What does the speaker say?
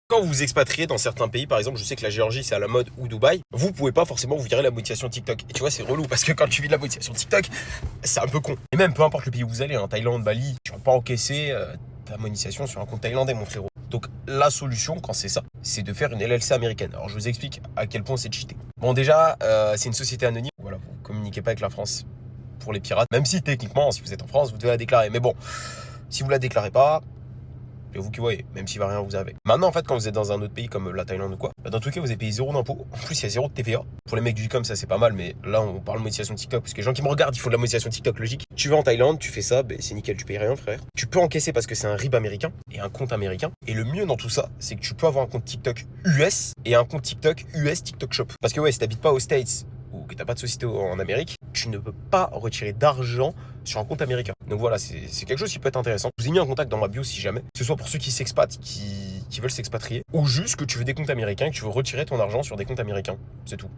Quand vous vous expatriez dans certains pays, par exemple, je sais que la Géorgie c'est à la mode ou Dubaï, vous pouvez pas forcément vous virer la monétisation TikTok. Et tu vois, c'est relou parce que quand tu vis de la monétisation TikTok, c'est un peu con. Et même peu importe le pays où vous allez, hein, Thaïlande, Bali, tu vas pas encaisser ta monétisation sur un compte thaïlandais, mon frérot. Donc la solution, quand c'est ça, c'est de faire une LLC américaine. Alors je vous explique à quel point c'est cheaté. Bon déjà, c'est une société anonyme. Voilà, vous communiquez pas avec la France pour les pirates. Même si techniquement, si vous êtes en France, vous devez la déclarer. Mais bon, si vous la déclarez pas, c'est vous qui voyez, même s'il va rien vous avec. Maintenant, en fait, quand vous êtes dans un autre pays comme la Thaïlande ou quoi, bah, dans tout cas, vous avez payé zéro d'impôt. En plus, il y a zéro de TVA. Pour les mecs du e-com, ça c'est pas mal, mais là, on parle monétisation TikTok, parce que les gens qui me regardent, ils font de la monétisation TikTok logique. Tu vas en Thaïlande, tu fais ça, bah, c'est nickel, tu payes rien, frère. Tu peux encaisser parce que c'est un RIB américain et un compte américain. Et le mieux dans tout ça, c'est que tu peux avoir un compte TikTok US et un compte TikTok US TikTok Shop. Parce que ouais, si t'habites pas aux States ou que t'as pas de société en Amérique, tu ne peux pas retirer d'argent sur un compte américain. Donc voilà, c'est quelque chose qui peut être intéressant. Je vous ai mis un contact dans ma bio si jamais. Que ce soit pour ceux qui s'expatent, qui veulent s'expatrier, ou juste que tu veux des comptes américains, que tu veux retirer ton argent sur des comptes américains. C'est tout.